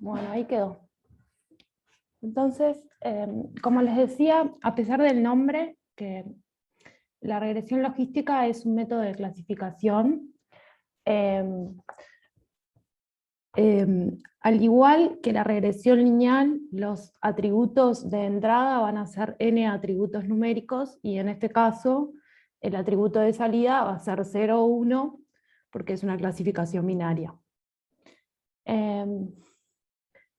Bueno, ahí quedó. Entonces, como les decía, a pesar del nombre, que la regresión logística es un método de clasificación, al igual que la regresión lineal, los atributos de entrada van a ser n atributos numéricos, y en este caso el atributo de salida va a ser 0 o 1, porque es una clasificación binaria.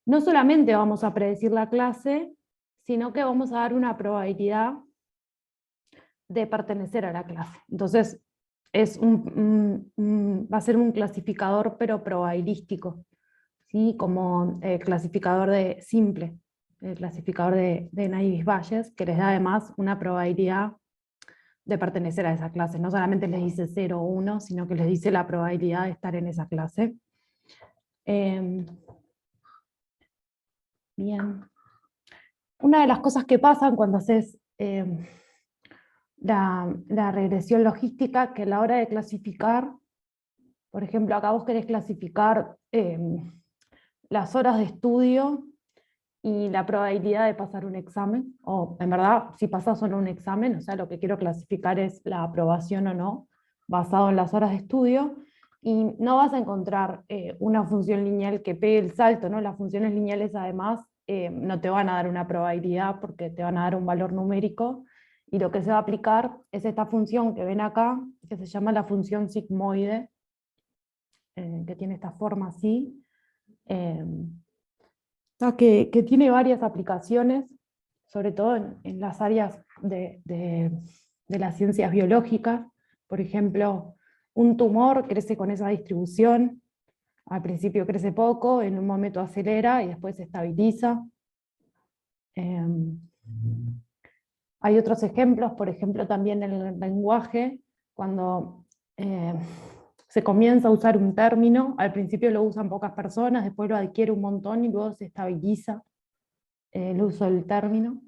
No solamente vamos a predecir la clase, sino que vamos a dar una probabilidad de pertenecer a la clase. Entonces, va a ser un clasificador, pero probabilístico, ¿sí? Como clasificador de simple, el clasificador de Navier-Bayes, que les da además una probabilidad de pertenecer a esa clase. No solamente les dice 0 o 1, sino que les dice la probabilidad de estar en esa clase. Bien. Una de las cosas que pasan cuando haces la regresión logística, que a la hora de clasificar, por ejemplo, acá vos querés clasificar las horas de estudio y la probabilidad de pasar un examen, o en verdad, si pasás solo un examen, o sea, lo que quiero clasificar es la aprobación o no, basado en las horas de estudio, y no vas a encontrar una función lineal que pegue el salto, ¿no? Las funciones lineales además no te van a dar una probabilidad porque te van a dar un valor numérico, y lo que se va a aplicar es esta función que ven acá, que se llama la función sigmoide, que tiene esta forma así, que tiene varias aplicaciones, sobre todo en las áreas de las ciencias biológicas. Por ejemplo, un tumor crece con esa distribución, al principio crece poco, en un momento acelera y después se estabiliza. Hay otros ejemplos, por ejemplo también en el lenguaje, cuando se comienza a usar un término, al principio lo usan pocas personas, después lo adquiere un montón y luego se estabiliza el uso del término.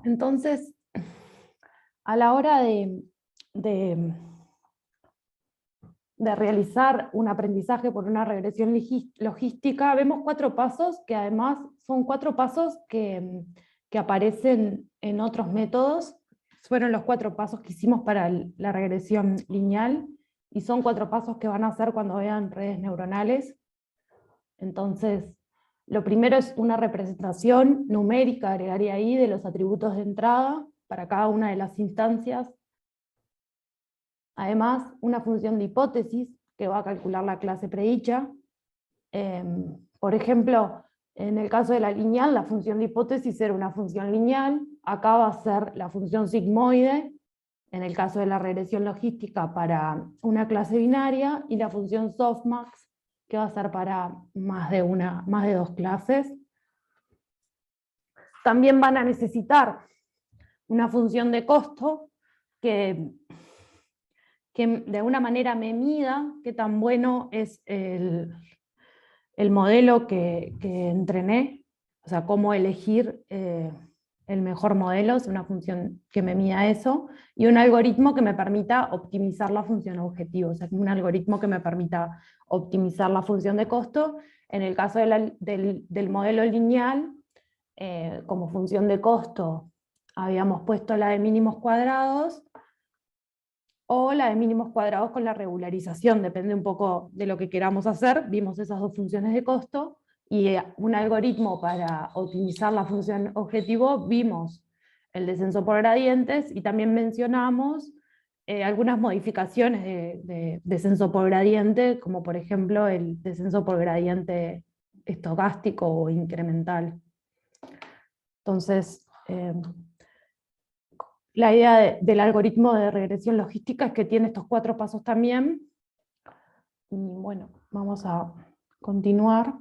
Entonces, a la hora de realizar un aprendizaje por una regresión logística, vemos 4 pasos que además son 4 pasos que aparecen en otros métodos. Fueron los 4 pasos que hicimos para la regresión lineal, y son 4 pasos que van a hacer cuando vean redes neuronales. Entonces, lo primero es una representación numérica, agregaría ahí, de los atributos de entrada para cada una de las instancias. Además, una función de hipótesis que va a calcular la clase predicha. Por ejemplo, en el caso de la lineal, la función de hipótesis era una función lineal, acá va a ser la función sigmoide, en el caso de la regresión logística para una clase binaria, y la función softmax, que va a ser para más de 2 clases. También van a necesitar una función de costo que de alguna manera me mida qué tan bueno es el modelo que entrené, o sea, cómo elegir el mejor modelo, es una función que me mida eso, y un algoritmo que me permita optimizar la función objetivo, o sea, un algoritmo que me permita optimizar la función de costo. En el caso del modelo lineal, como función de costo, habíamos puesto la de mínimos cuadrados, o la de mínimos cuadrados con la regularización, depende un poco de lo que queramos hacer. Vimos esas 2 funciones de costo, y un algoritmo para optimizar la función objetivo, vimos el descenso por gradientes, y también mencionamos algunas modificaciones de descenso por gradiente, como por ejemplo el descenso por gradiente estocástico o incremental. Entonces, la idea del algoritmo de regresión logística es que tiene estos 4 pasos también. Y bueno, vamos a continuar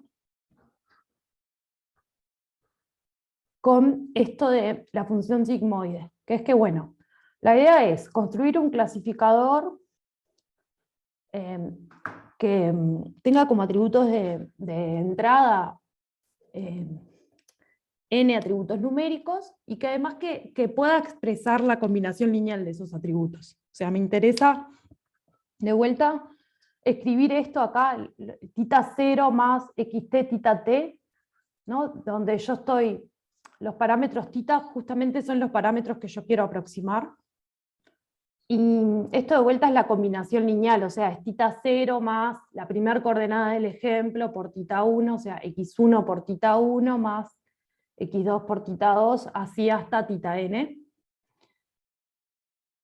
con esto de la función sigmoide, que es que, bueno, la idea es construir un clasificador que tenga como atributos de entrada n atributos numéricos, y que además que pueda expresar la combinación lineal de esos atributos. O sea, me interesa, de vuelta, escribir esto acá, tita 0 más xt tita t, ¿no? Donde yo estoy, los parámetros tita justamente son los parámetros que yo quiero aproximar. Y esto de vuelta es la combinación lineal, o sea, es tita 0 más la primera coordenada del ejemplo por tita 1, o sea, x1 por tita 1 más x2 por tita 2, así hasta tita n.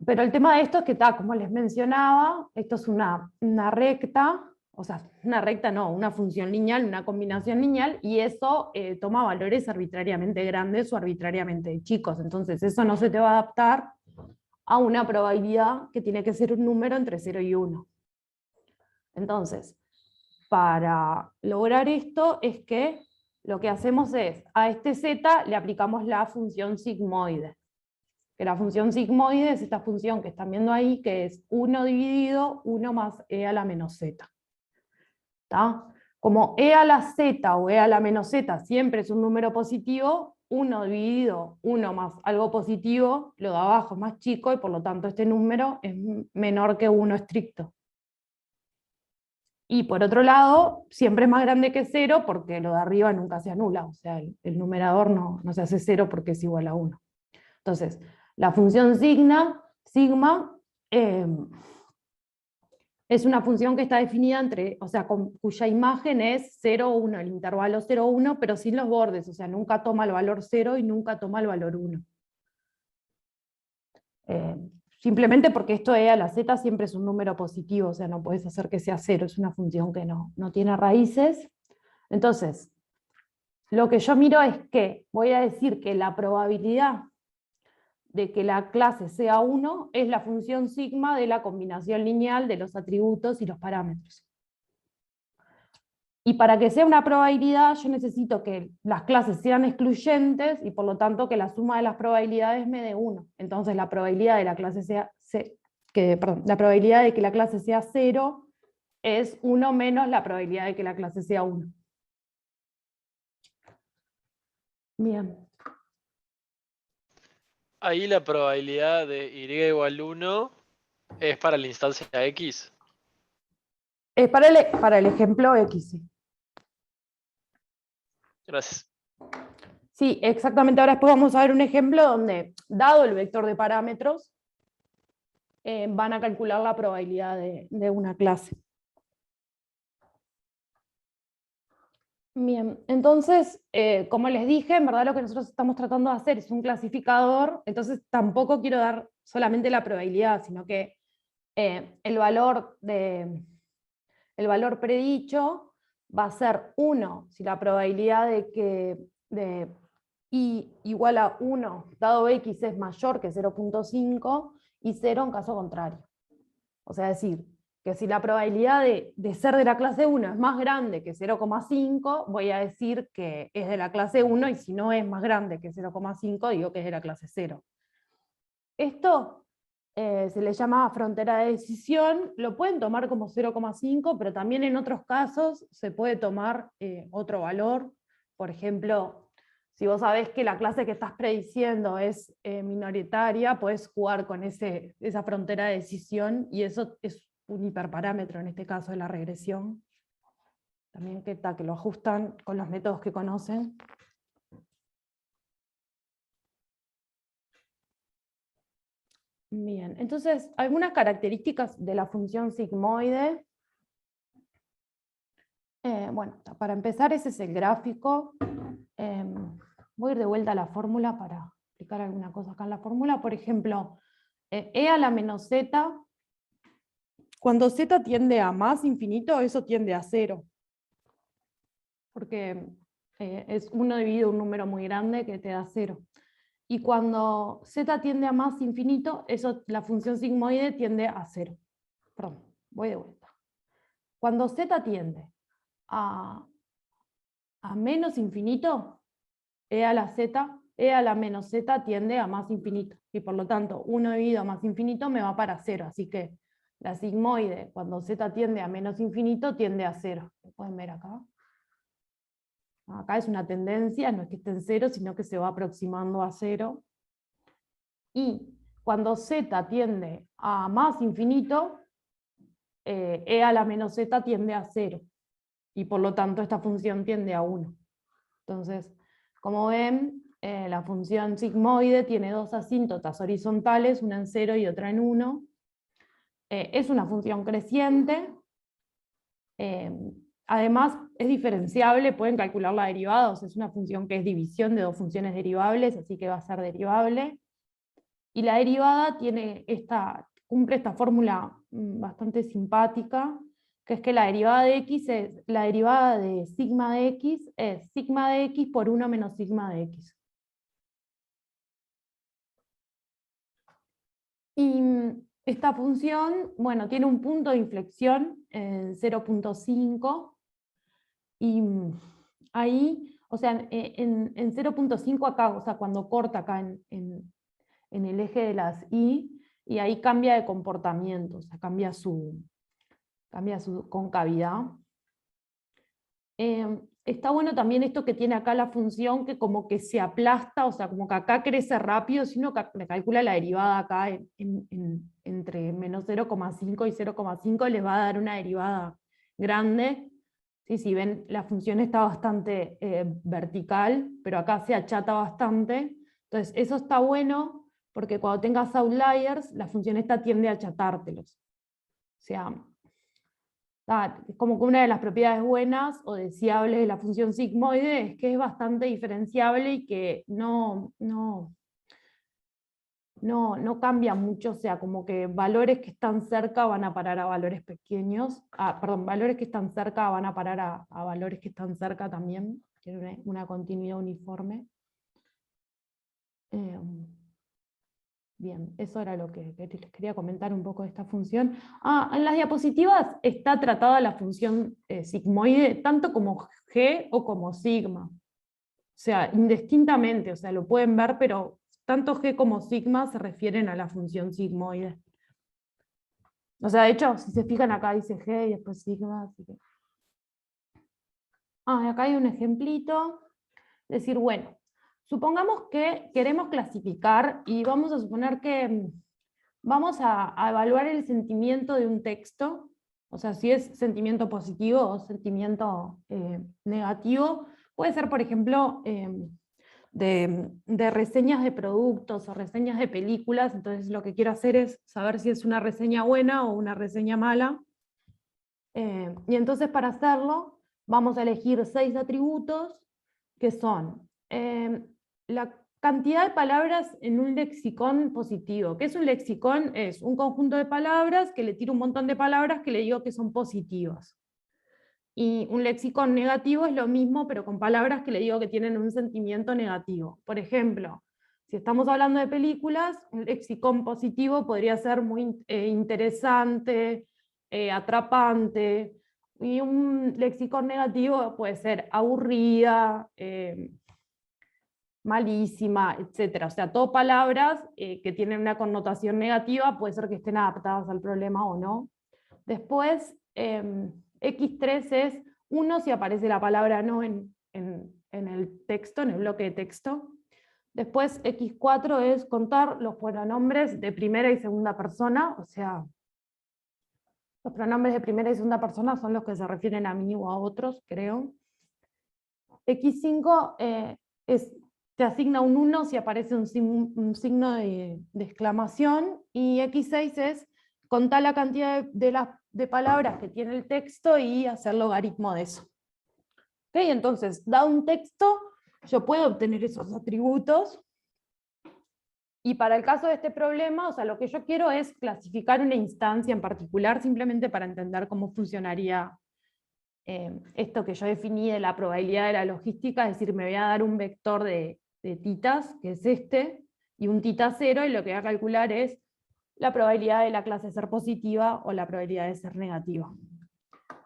Pero el tema de esto es que, como les mencionaba, esto es una recta, o sea, una recta no, una función lineal, una combinación lineal, y eso toma valores arbitrariamente grandes o arbitrariamente chicos, entonces eso no se te va a adaptar a una probabilidad que tiene que ser un número entre 0 y 1. Entonces, para lograr esto es que lo que hacemos es, a este z le aplicamos la función sigmoide. Que la función sigmoide es esta función que están viendo ahí, que es 1 dividido 1 más e a la menos z. ¿Tá? Como e a la z o e a la menos z siempre es un número positivo, 1 dividido 1 más algo positivo, lo de abajo es más chico, y por lo tanto este número es menor que 1 estricto. Y por otro lado, siempre es más grande que 0 porque lo de arriba nunca se anula, o sea, el numerador no se hace 0 porque es igual a 1. Entonces, la función sigma es una función que está definida entre, o sea, cuya imagen es 0, 1, el intervalo 0, 1, pero sin los bordes, o sea, nunca toma el valor 0 y nunca toma el valor 1. Simplemente porque esto e a la z siempre es un número positivo, o sea, no puedes hacer que sea 0, es una función que no tiene raíces. Entonces, lo que yo miro es que voy a decir que la probabilidad de que la clase sea 1 es la función sigma de la combinación lineal de los atributos y los parámetros. Y para que sea una probabilidad, yo necesito que las clases sean excluyentes y por lo tanto que la suma de las probabilidades me dé 1. Entonces la probabilidad de la clase la probabilidad de que la clase sea 0 es 1 menos la probabilidad de que la clase sea 1. Bien. Ahí la probabilidad de y igual 1 es para la instancia x. Es para el ejemplo X, sí. Gracias. Sí, exactamente. Ahora después vamos a ver un ejemplo donde, dado el vector de parámetros, van a calcular la probabilidad de una clase. Bien, entonces, como les dije, en verdad lo que nosotros estamos tratando de hacer es un clasificador, entonces tampoco quiero dar solamente la probabilidad, sino que el valor predicho va a ser 1 si la probabilidad de que de y igual a 1 dado x es mayor que 0.5 y 0 en caso contrario. O sea, decir que si la probabilidad de ser de la clase 1 es más grande que 0,5, voy a decir que es de la clase 1, y si no es más grande que 0,5, digo que es de la clase 0. Esto se le llama frontera de decisión, lo pueden tomar como 0,5, pero también en otros casos se puede tomar otro valor. Por ejemplo, si vos sabés que la clase que estás prediciendo es minoritaria, podés jugar con esa frontera de decisión, y eso es un hiperparámetro en este caso de la regresión. También que lo ajustan con los métodos que conocen. Bien, entonces, algunas características de la función sigmoide. Bueno, para empezar, ese es el gráfico. Voy a ir de vuelta a la fórmula para explicar alguna cosa acá en la fórmula. Por ejemplo, e a la menos z, cuando z tiende a más infinito, eso tiende a 0. Porque es 1 dividido un número muy grande que te da 0. Y cuando z tiende a más infinito, la función sigmoide tiende a 0. Perdón, voy de vuelta. Cuando z tiende a menos infinito, e a la menos z tiende a más infinito. Y por lo tanto, 1 dividido a más infinito me va para 0. Así que la sigmoide, cuando z tiende a menos infinito, tiende a 0. ¿Lo pueden ver acá? Acá es una tendencia, no es que esté en 0, sino que se va aproximando a 0. Y cuando z tiende a más infinito, e a la menos z tiende a 0, y por lo tanto esta función tiende a 1. Entonces, como ven, la función sigmoide tiene dos asíntotas horizontales, una en 0 y otra en 1. Es una función creciente. Además, es diferenciable, pueden calcular la derivada, o sea, es una función que es división de dos funciones derivables, así que va a ser derivable. Y la derivada cumple esta fórmula bastante simpática, que es que la derivada de sigma de x es sigma de x por 1 menos sigma de x. Y esta función, bueno, tiene un punto de inflexión en 0.5, y ahí, o sea, en 0.5 acá, o sea, cuando corta acá en el eje de las y ahí cambia de comportamiento, o sea, cambia su concavidad. Está bueno también esto que tiene acá la función, que como que se aplasta, o sea, como que acá crece rápido, si uno le calcula la derivada acá entre menos 0,5 y 0,5 les va a dar una derivada grande. Sí, si ven, la función está bastante vertical, pero acá se achata bastante. Entonces, eso está bueno, porque cuando tengas outliers, la función esta tiende a achatártelos. O sea, es como que una de las propiedades buenas o deseables de la función sigmoide es que es bastante diferenciable y que no cambia mucho, o sea, como que valores que están cerca van a parar a valores pequeños, valores que están cerca van a parar a valores que están cerca también, tiene una continuidad uniforme. Bien, eso era lo que les quería comentar un poco de esta función. En las diapositivas está tratada la función sigmoide tanto como G o como sigma. O sea, indistintamente, o sea, lo pueden ver, pero tanto G como sigma se refieren a la función sigmoide. O sea, de hecho, si se fijan acá dice G y después sigma. Así que... acá hay un ejemplito. Es decir, bueno, supongamos que queremos clasificar y vamos a suponer que vamos a evaluar el sentimiento de un texto, o sea, si es sentimiento positivo o sentimiento negativo. Puede ser, por ejemplo, de reseñas de productos o reseñas de películas. Entonces lo que quiero hacer es saber si es una reseña buena o una reseña mala. Y entonces para hacerlo vamos a elegir 6 atributos que son la cantidad de palabras en un lexicón positivo. ¿Qué es un lexicón? Es un conjunto de palabras que le tiro un montón de palabras que le digo que son positivas. Y un lexicón negativo es lo mismo, pero con palabras que le digo que tienen un sentimiento negativo. Por ejemplo, si estamos hablando de películas, un lexicón positivo podría ser muy interesante, atrapante, y un lexicón negativo puede ser aburrida, malísima, etc. O sea, todo palabras que tienen una connotación negativa, puede ser que estén adaptadas al problema o no. Después, X3 es 1 si aparece la palabra no en el texto, en el bloque de texto. Después, X4 es contar los pronombres de primera y segunda persona, o sea, los pronombres de primera y segunda persona son los que se refieren a mí o a otros, creo. X5 te asigna un 1 si aparece un signo de exclamación, y X6 es contar la cantidad de palabras que tiene el texto y hacer logaritmo de eso. ¿Okay? Entonces, dado un texto, yo puedo obtener esos atributos, y para el caso de este problema, o sea, lo que yo quiero es clasificar una instancia en particular, simplemente para entender cómo funcionaría esto que yo definí de la probabilidad de la logística. Es decir, me voy a dar un vector de titas, que es este, y un tita 0, y lo que voy a calcular es la probabilidad de la clase ser positiva o la probabilidad de ser negativa.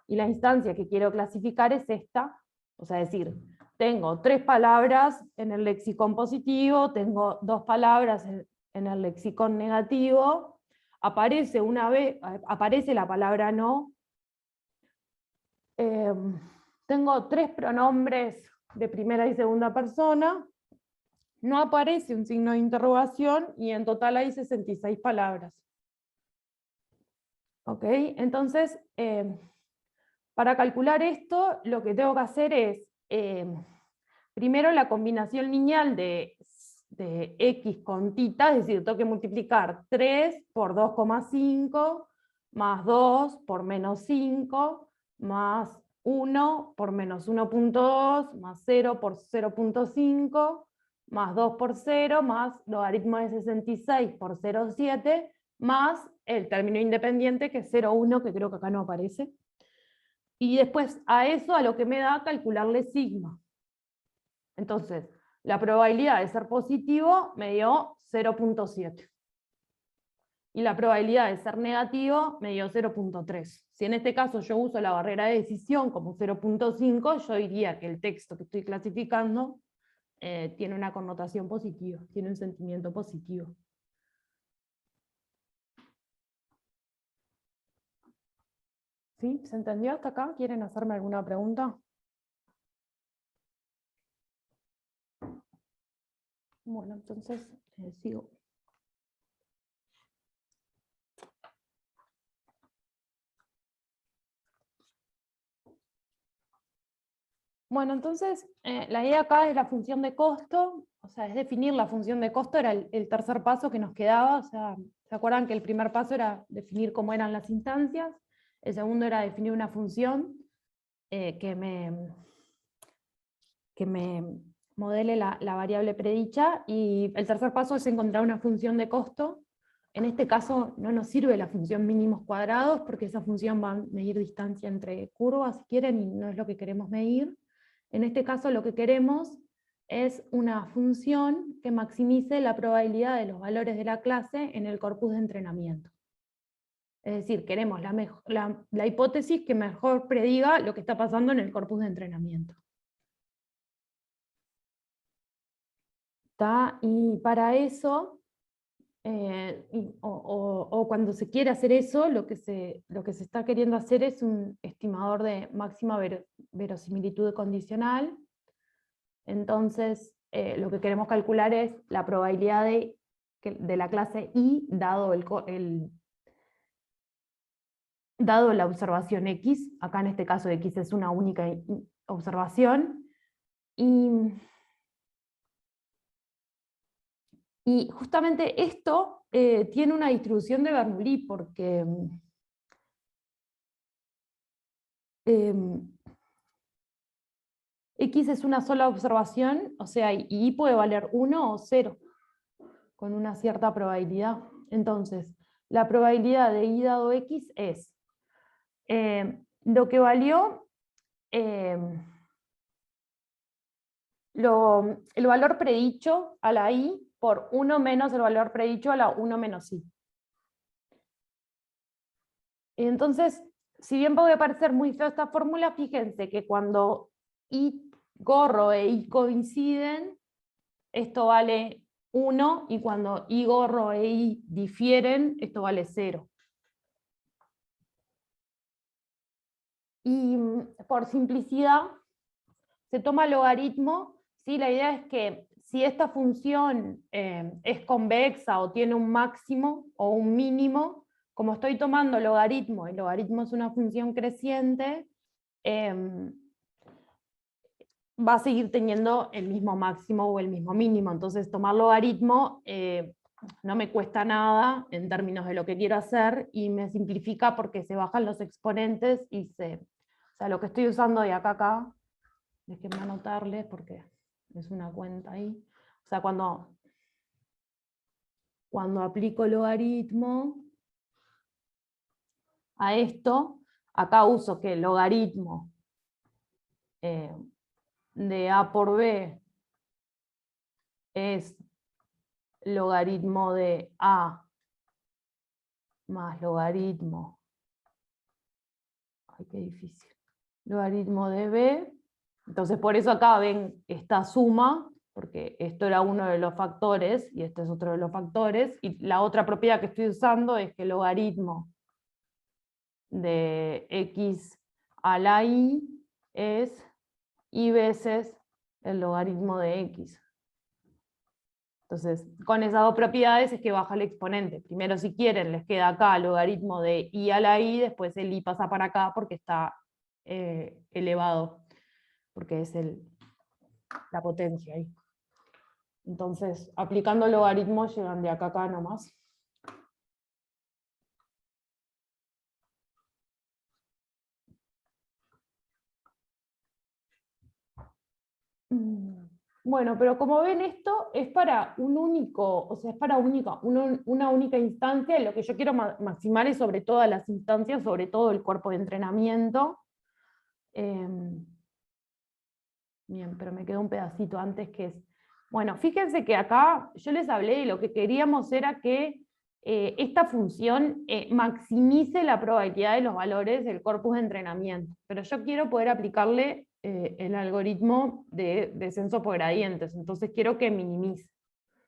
Y la instancia que quiero clasificar es esta, o sea, es decir, tengo 3 palabras en el lexicón positivo, tengo 2 palabras en el lexicón negativo, aparece la palabra no, tengo 3 pronombres de primera y segunda persona, no aparece un signo de interrogación, y en total hay 66 palabras. ¿Ok? Entonces, para calcular esto, lo que tengo que hacer es, primero la combinación lineal de x con tita, es decir, tengo que multiplicar 3 por 2,5, más 2 por menos 5, más 1 por menos 1,2, más 0 por 0,5, más 2 por 0, más logaritmo de 66 por 0,7, más el término independiente, que es 0,1, que creo que acá no aparece. Y después a eso, a lo que me da, calcularle sigma. Entonces, la probabilidad de ser positivo me dio 0,7. Y la probabilidad de ser negativo me dio 0,3. Si en este caso yo uso la barrera de decisión como 0,5, yo diría que el texto que estoy clasificando tiene una connotación positiva, tiene un sentimiento positivo. ¿Sí? ¿Se entendió hasta acá? ¿Quieren hacerme alguna pregunta? Bueno, entonces sigo. Bueno, entonces la idea acá es la función de costo, o sea, es definir la función de costo, era el tercer paso que nos quedaba, o sea, ¿se acuerdan que el primer paso era definir cómo eran las instancias? El segundo era definir una función que me modele la variable predicha, y el tercer paso es encontrar una función de costo. En este caso no nos sirve la función mínimos cuadrados, porque esa función va a medir distancia entre curvas, si quieren, y no es lo que queremos medir. En este caso lo que queremos es una función que maximice la probabilidad de los valores de la clase en el corpus de entrenamiento. Es decir, queremos la hipótesis que mejor prediga lo que está pasando en el corpus de entrenamiento. ¿Tá? Y para eso, o cuando se quiere hacer eso, lo que se está queriendo hacer es un estimador de máxima verosimilitud condicional. Entonces, lo que queremos calcular es la probabilidad de la clase I dado la observación X. Acá en este caso X es una única observación. Y justamente esto tiene una distribución de Bernoulli, porque X es una sola observación, o sea, y Y puede valer 1 o 0, con una cierta probabilidad. Entonces, la probabilidad de Y dado X es lo que valió el valor predicho a la Y por 1 menos el valor predicho a la 1 menos Y. Entonces, si bien puede parecer muy feo esta fórmula, fíjense que cuando I gorro e I coinciden, esto vale 1, y cuando I gorro e I difieren, esto vale 0. Y por simplicidad, se toma logaritmo, ¿sí? La idea es que si esta función es convexa o tiene un máximo o un mínimo, como estoy tomando logaritmo, el logaritmo es una función creciente, va a seguir teniendo el mismo máximo o el mismo mínimo. Entonces tomar logaritmo no me cuesta nada en términos de lo que quiero hacer, y me simplifica porque se bajan los exponentes y o sea, lo que estoy usando de acá a acá, déjenme anotarles porque es una cuenta ahí. O sea, cuando aplico logaritmo a esto, acá uso que el logaritmo de A por B es logaritmo de A más logaritmo, ay, qué difícil, logaritmo de B. Entonces por eso acá ven esta suma, porque esto era uno de los factores y este es otro de los factores, y la otra propiedad que estoy usando es que el logaritmo de x a la y es y veces el logaritmo de x. Entonces, con esas dos propiedades es que baja el exponente. Primero, si quieren, les queda acá el logaritmo de i a la i, después el i pasa para acá porque está elevado, porque es la potencia ahí. Entonces, aplicando logaritmos llegan de acá a acá nomás. Bueno, pero como ven, esto es para un único, o sea, es para una única instancia, y lo que yo quiero maximar es sobre todas las instancias, sobre todo el cuerpo de entrenamiento. Bien, pero me quedó un pedacito antes que es... Bueno, fíjense que acá yo les hablé y lo que queríamos era que esta función maximice la probabilidad de los valores del corpus de entrenamiento, pero yo quiero poder aplicarle el algoritmo de descenso por gradientes, entonces quiero que minimice.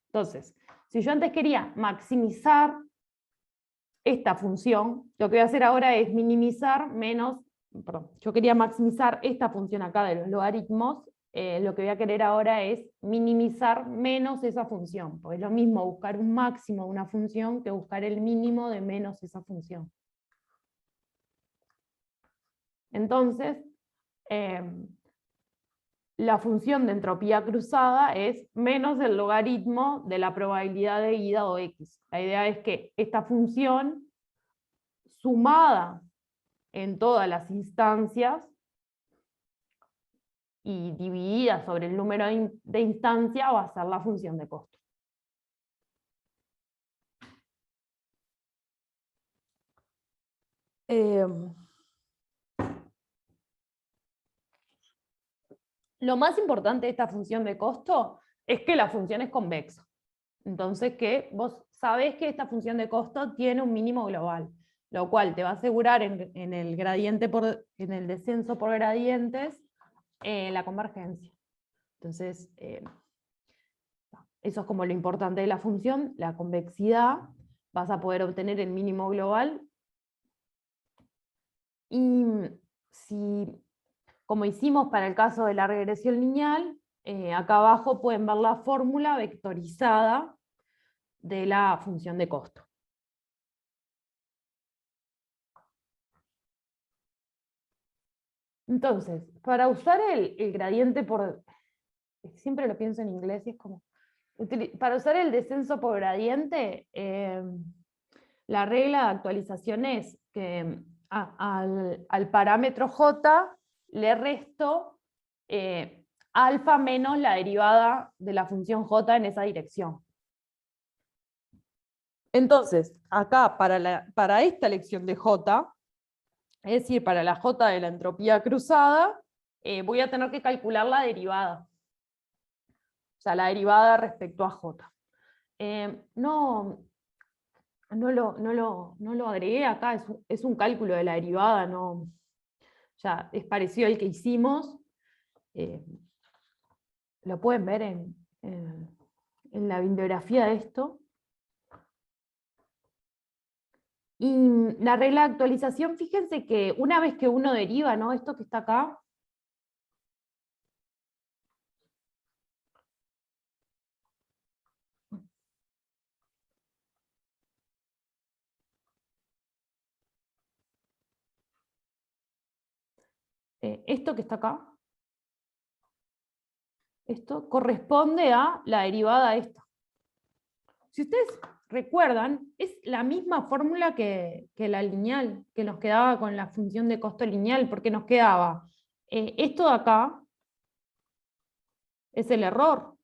Entonces, si yo antes quería maximizar esta función, lo que voy a hacer ahora es minimizar menos, perdón, yo quería maximizar esta función acá de los logaritmos, lo que voy a querer ahora es minimizar menos esa función, porque es lo mismo buscar un máximo de una función que buscar el mínimo de menos esa función. Entonces, la función de entropía cruzada es menos el logaritmo de la probabilidad de ida o x. La idea es que esta función, sumada en todas las instancias, y dividida sobre el número de instancias va a ser la función de costo. Lo más importante de esta función de costo es que la función es convexa. Entonces que vos sabés que esta función de costo tiene un mínimo global, lo cual te va a asegurar en el descenso por gradientes la convergencia. Entonces, eso es como lo importante de la función, la convexidad, vas a poder obtener el mínimo global. Y si, como hicimos para el caso de la regresión lineal, acá abajo pueden ver la fórmula vectorizada de la función de costo. Entonces, para usar el gradiente por... Siempre lo pienso en inglés y es como... Para usar el descenso por gradiente, la regla de actualización es que al parámetro j le resto alfa menos la derivada de la función j en esa dirección. Entonces, acá para esta elección de j, es decir, para la j de la entropía cruzada, voy a tener que calcular la derivada. O sea, la derivada respecto a j. No lo agregué acá, es un cálculo de la derivada, no, ya es parecido al que hicimos. Lo pueden ver en la bibliografía de esto. Y la regla de actualización, fíjense que una vez que uno deriva, ¿no? Esto que está acá, esto que está acá, esto corresponde a la derivada esta. Si ustedes recuerdan, es la misma fórmula que la lineal, que nos quedaba con la función de costo lineal, porque nos quedaba esto de acá es el error.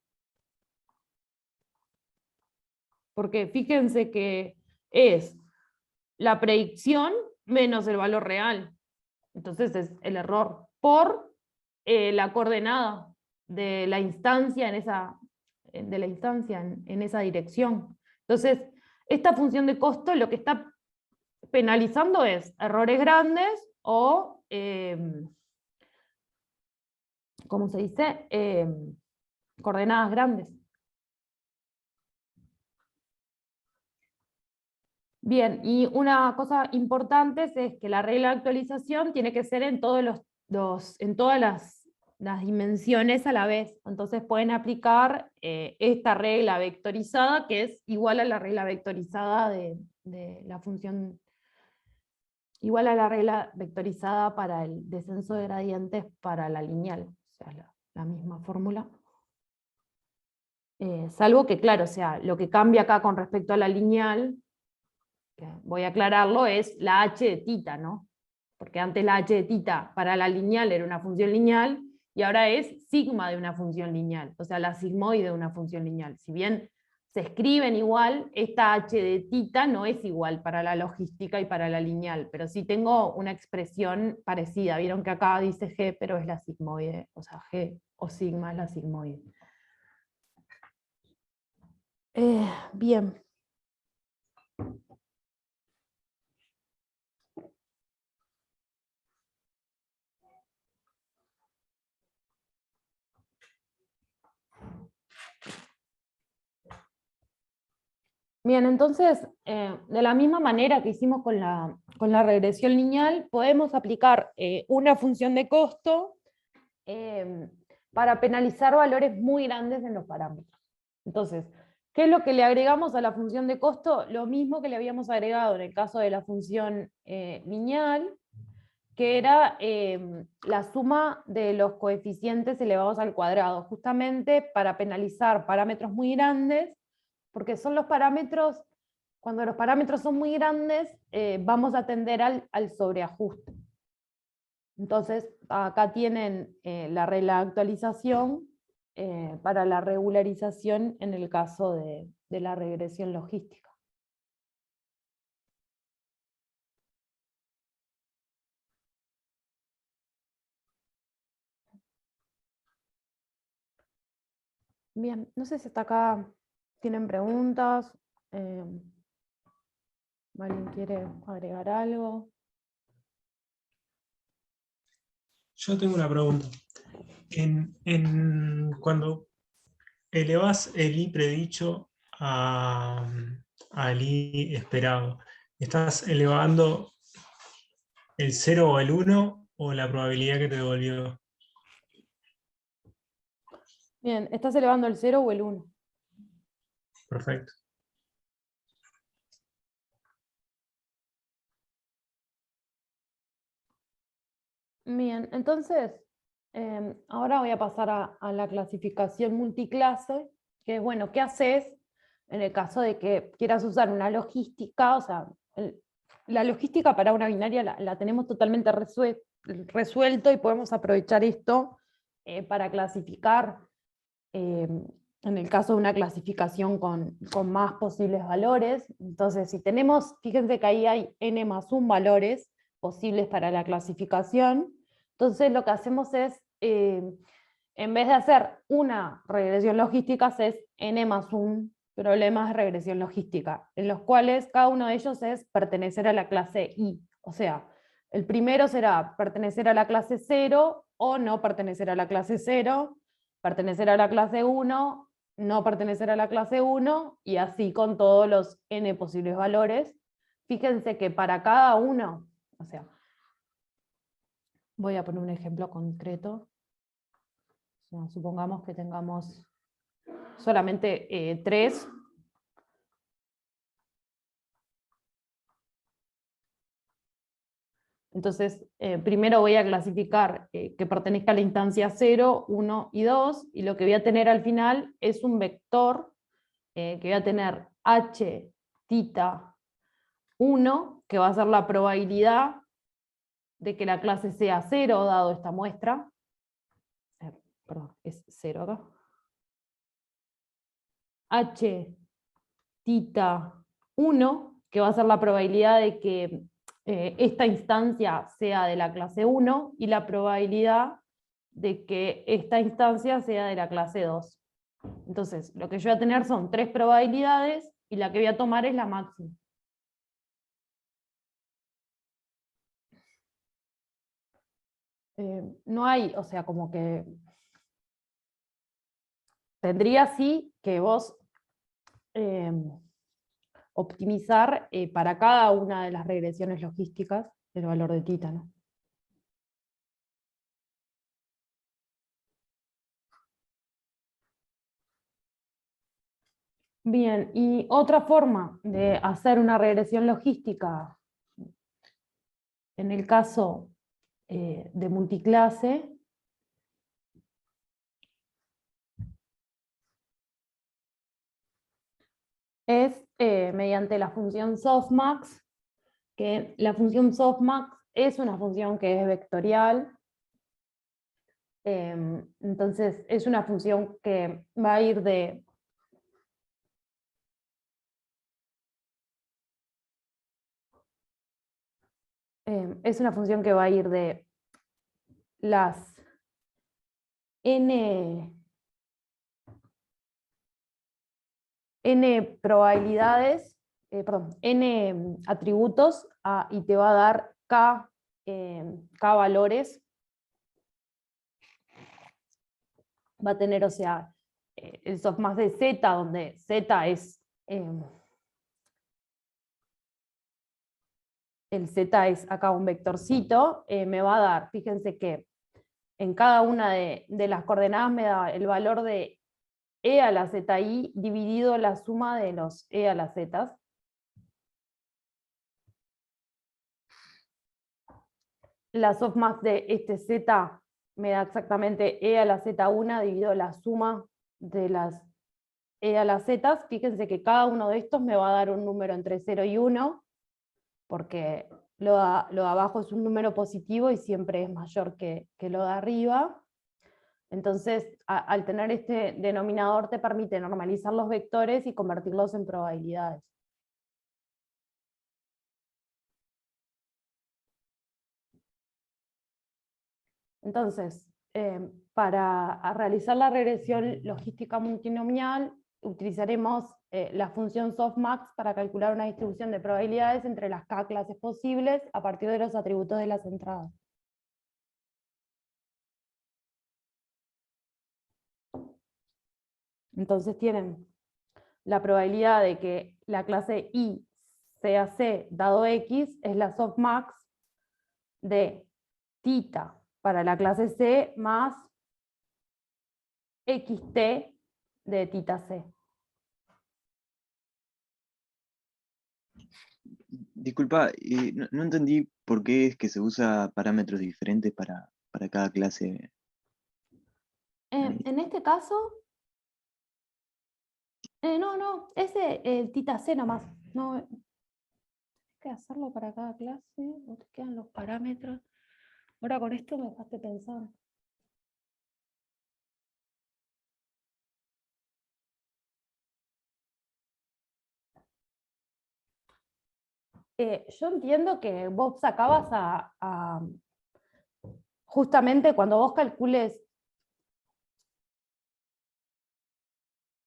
Porque fíjense que es la predicción menos el valor real. Entonces es el error por la coordenada de la instancia en esa dirección. Entonces, esta función de costo lo que está penalizando es errores grandes o, ¿cómo se dice? Coordenadas grandes. Bien, y una cosa importante es que la regla de actualización tiene que ser en todas las dimensiones a la vez. Entonces pueden aplicar esta regla vectorizada, que es igual a la regla vectorizada de la función, igual a la regla vectorizada para el descenso de gradientes para la lineal, o sea, la misma fórmula. Salvo que, claro, o sea, lo que cambia acá con respecto a la lineal, que voy a aclararlo, es la h de tita, ¿no? Porque antes la h de tita para la lineal era una función lineal, y ahora es sigma de una función lineal, o sea, la sigmoide de una función lineal. Si bien se escriben igual, esta h de tita no es igual para la logística y para la lineal, pero sí tengo una expresión parecida. Vieron que acá dice g, pero es la sigmoide, o sea, g o sigma es la sigmoide. Bien. Bien, entonces, de la misma manera que hicimos con la regresión lineal, podemos aplicar una función de costo para penalizar valores muy grandes en los parámetros. Entonces, ¿qué es lo que le agregamos a la función de costo? Lo mismo que le habíamos agregado en el caso de la función lineal, que era la suma de los coeficientes elevados al cuadrado, justamente para penalizar parámetros muy grandes, porque son los parámetros, cuando los parámetros son muy grandes, vamos a tender al sobreajuste. Entonces, acá tienen la regla de actualización para la regularización en el caso de la regresión logística. Bien, no sé si hasta acá tienen preguntas. ¿Alguien quiere agregar algo? Yo tengo una pregunta. Cuando elevas el i predicho al i esperado, ¿estás elevando el 0 o el 1 o la probabilidad que te devolvió? Bien, ¿estás elevando el 0 o el 1? Perfecto. Bien, entonces, ahora voy a pasar a la clasificación multiclase, que es, bueno, ¿qué haces en el caso de que quieras usar una logística? O sea, la logística para una binaria la tenemos totalmente resuelto y podemos aprovechar esto para clasificar, en el caso de una clasificación con más posibles valores. Entonces, si tenemos, fíjense que ahí hay n más 1 valores posibles para la clasificación, entonces lo que hacemos es, en vez de hacer una regresión logística, haces n más 1 problemas de regresión logística, en los cuales cada uno de ellos es pertenecer a la clase I. O sea, el primero será pertenecer a la clase 0 o no pertenecer a la clase 0, pertenecer a la clase 1, no pertenecer a la clase 1, y así con todos los n posibles valores. Fíjense que para cada uno, o sea, voy a poner un ejemplo concreto. O sea, supongamos que tengamos solamente 3. Entonces, primero voy a clasificar que pertenezca a la instancia 0, 1 y 2, y lo que voy a tener al final es un vector que voy a tener h tita 1, que va a ser la probabilidad de que la clase sea 0, dado esta muestra. Perdón, es 0 acá. H tita 1, que va a ser la probabilidad de que esta instancia sea de la clase 1, y la probabilidad de que esta instancia sea de la clase 2. Entonces, lo que yo voy a tener son 3 probabilidades, y la que voy a tomar es la máxima. No hay, o sea, como que tendría sí que vos optimizar para cada una de las regresiones logísticas el valor de tita, ¿no? Bien, y otra forma de hacer una regresión logística, en el caso de multiclase, es mediante la función softmax, que la función softmax es una función que es vectorial. Entonces es una función que va a ir de es una función que va a ir de las n probabilidades, perdón, n atributos y te va a dar k valores. Va a tener, o sea, el softmax de z, donde z es el z es acá un vectorcito, me va a dar, fíjense que en cada una de las coordenadas me da el valor de e a la zi dividido la suma de los e a las z. La softmax de este z me da exactamente e a la z1 dividido la suma de las e a las z. Fíjense que cada uno de estos me va a dar un número entre 0 y 1, porque lo de abajo es un número positivo y siempre es mayor que lo de arriba. Entonces, al tener este denominador te permite normalizar los vectores y convertirlos en probabilidades. Entonces, para realizar la regresión logística multinomial, utilizaremos la función softmax para calcular una distribución de probabilidades entre las k clases posibles a partir de los atributos de las entradas. Entonces tienen la probabilidad de que la clase I sea C dado X es la softmax de tita para la clase C más xt de tita C. Disculpa, no entendí por qué es que se usa parámetros diferentes para cada clase. En este caso, no, ese el tita C nomás. No, hay que hacerlo para cada clase, o te quedan los parámetros. Ahora con esto me dejaste pensar. Yo entiendo que vos sacabas justamente cuando vos calcules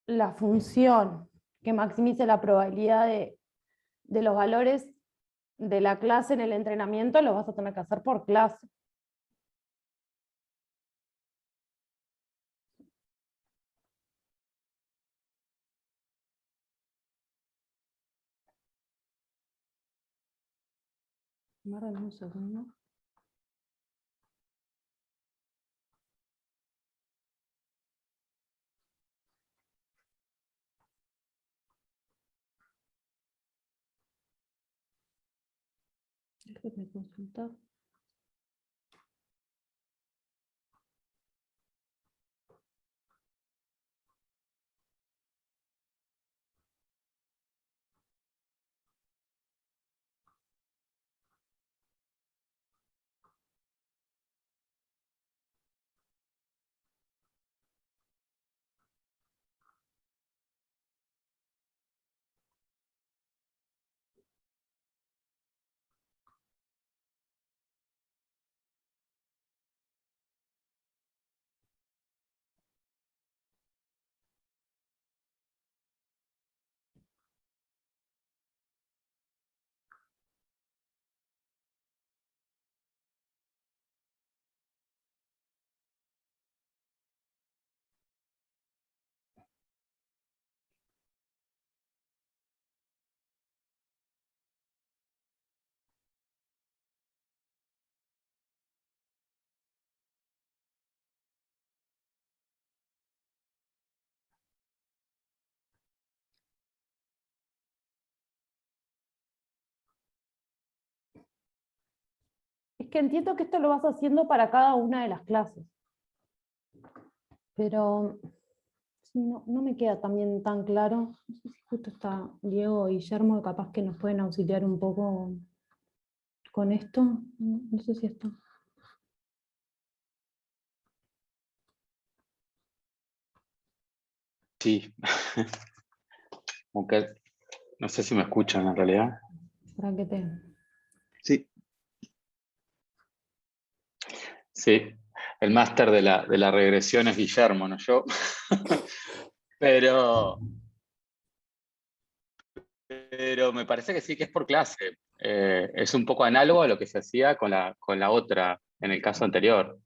la función que maximice la probabilidad de los valores de la clase en el entrenamiento, lo vas a tener que hacer por clase. Guarden un segundo. Déjenme consultar. que entiendo que esto lo vas haciendo para cada una de las clases. Pero sí, no me queda también tan claro. No sé si justo está Diego y Guillermo, capaz que nos pueden auxiliar un poco con esto. No sé si está. Sí. Aunque no sé si me escuchan en realidad. Para que te... Sí, Sí. El máster de la regresión es Guillermo, no yo. Pero me parece que sí que es por clase. Es un poco análogo a lo que se hacía con la otra en el caso anterior.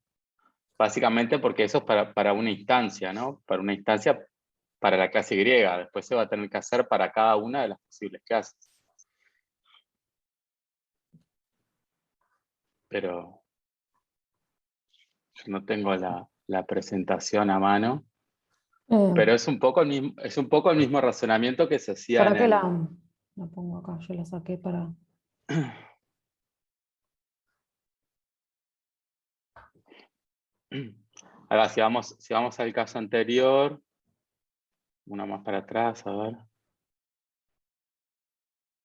Básicamente porque eso es para una instancia, ¿no? Para una instancia para la clase griega. Después se va a tener que hacer para cada una de las posibles clases. Pero yo no tengo la presentación a mano. Pero es un poco el mismo razonamiento que se hacía ¿Para en qué el... la pongo acá? Yo la saqué para... Ahora, si vamos al caso anterior, una más para atrás, a ver.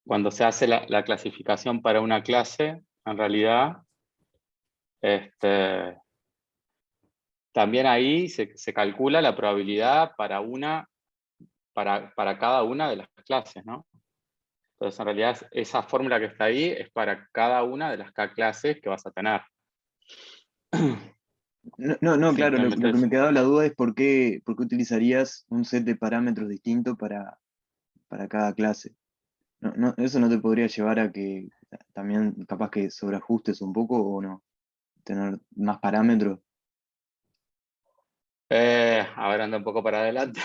Cuando se hace la clasificación para una clase, en realidad, también ahí se calcula la probabilidad para cada una de las clases, ¿no? Entonces, en realidad, esa fórmula que está ahí es para cada una de las clases que vas a tener. no, Si claro, me lo que metes- me quedaba la duda es por qué utilizarías un set de parámetros distinto para cada clase. Eso no te podría llevar a que también capaz que sobreajustes un poco o no, tener más parámetros. A ver, anda un poco para adelante.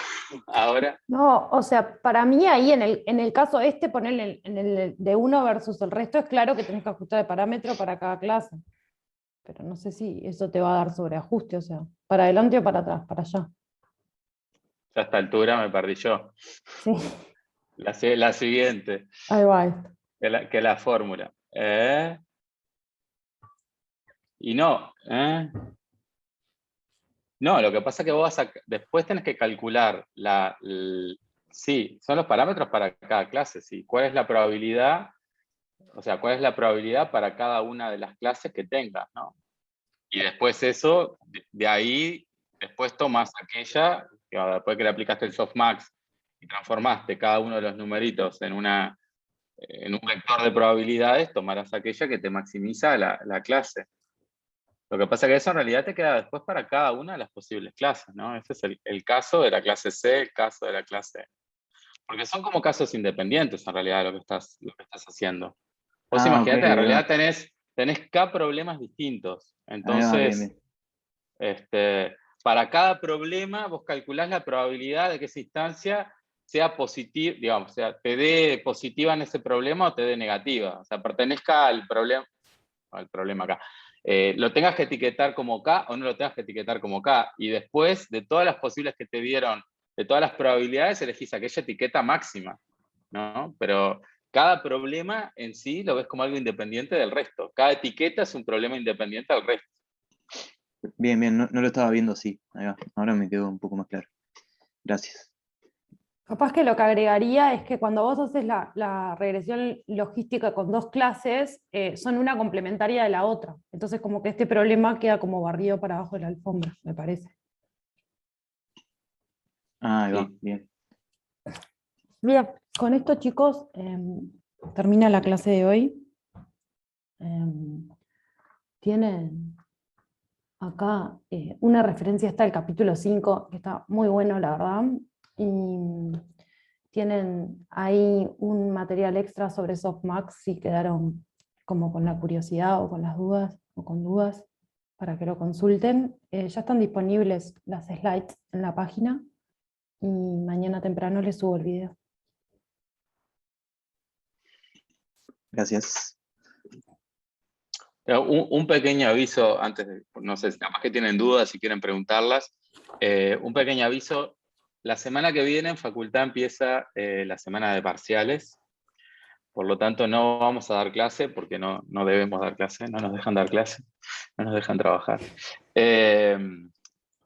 Ahora. No, o sea, para mí ahí en el caso ponerle en el de uno versus el resto, es claro que tenés que ajustar el parámetro para cada clase. Pero no sé si eso te va a dar sobreajuste, o sea, para adelante o para atrás, para allá. Ya a esta altura me perdí yo. Sí, La siguiente, ahí va esto. que la fórmula. Y no. No, lo que pasa es que vos después tenés que calcular sí, son los parámetros para cada clase, sí. ¿Cuál es la probabilidad? O sea, ¿cuál es la probabilidad para cada una de las clases que tengas, ¿no? Y después eso, de ahí, después tomas aquella, después que le aplicaste el softmax y transformaste cada uno de los numeritos en un vector de probabilidades, tomarás aquella que te maximiza la clase. Lo que pasa es que eso en realidad te queda después para cada una de las posibles clases, ¿no? Ese es el caso de la clase C, el caso de la clase... Porque son como casos independientes en realidad lo que estás haciendo. Vos Ah, ok, imaginate, en ahí va. realidad tenés K problemas distintos. Ahí va, bien, Entonces, bien. para cada problema vos calculás la probabilidad de que esa instancia sea positiva, digamos, o sea, te dé positiva en ese problema o te dé negativa. O sea, pertenezca al problema acá. Lo tengas que etiquetar como K o no lo tengas que etiquetar como K. Y después, de todas las posibles que te dieron, de todas las probabilidades, elegís aquella etiqueta máxima, ¿no? Pero cada problema en sí lo ves como algo independiente del resto. Cada etiqueta es un problema independiente del resto. Bien, no lo estaba viendo así. Ahí va. Ahora me quedó un poco más claro. Gracias. Capaz que lo que agregaría es que cuando vos haces la regresión logística con dos clases, son una complementaria de la otra. Entonces como que este problema queda como barrido para abajo de la alfombra, me parece. Ah, ahí va, Sí. bien. Bien, con esto chicos, termina la clase de hoy. Tienen acá una referencia, está el capítulo 5, que está muy bueno, la verdad. Y tienen ahí un material extra sobre softmax si quedaron como con la curiosidad o con las dudas o con dudas para que lo consulten. Ya están disponibles las slides en la página y mañana temprano les subo el video. Gracias. Un pequeño aviso antes de, no sé, capaz que tienen dudas si quieren preguntarlas. Un pequeño aviso, la semana que viene en facultad empieza la semana de parciales. Por lo tanto, no vamos a dar clase porque no debemos dar clase, no nos dejan dar clase, no nos dejan trabajar.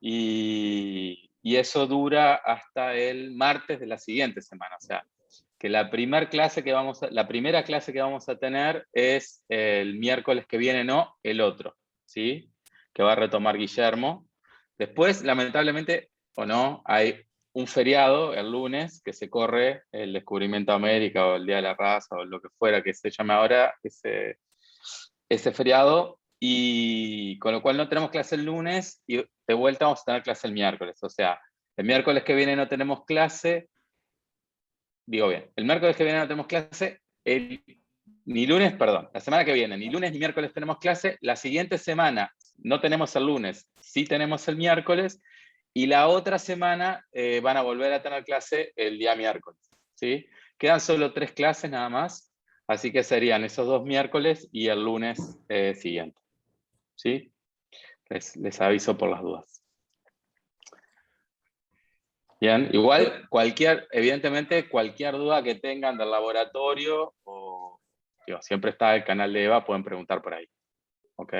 Y eso dura hasta el martes de la siguiente semana. O sea, que la primera clase que vamos a tener es el miércoles que viene, no el otro, ¿sí? Que va a retomar Guillermo. Después, lamentablemente, o no, hay un feriado el lunes que se corre el Descubrimiento de América o el Día de la Raza o lo que fuera que se llame ahora ese feriado, y con lo cual no tenemos clase el lunes y de vuelta vamos a tener clase el miércoles. O sea, el miércoles que viene no tenemos clase, digo bien, el miércoles que viene no tenemos clase, ni lunes, perdón, la semana que viene, ni lunes ni miércoles tenemos clase, la siguiente semana no tenemos el lunes, sí tenemos el miércoles, y la otra semana van a volver a tener clase el día miércoles, ¿sí? Quedan solo 3 clases nada más, así que serían esos 2 miércoles y el lunes siguiente, ¿sí? Les aviso por las dudas. Bien, igual evidentemente cualquier duda que tengan del laboratorio, siempre está el canal de Eva, pueden preguntar por ahí. ¿Ok?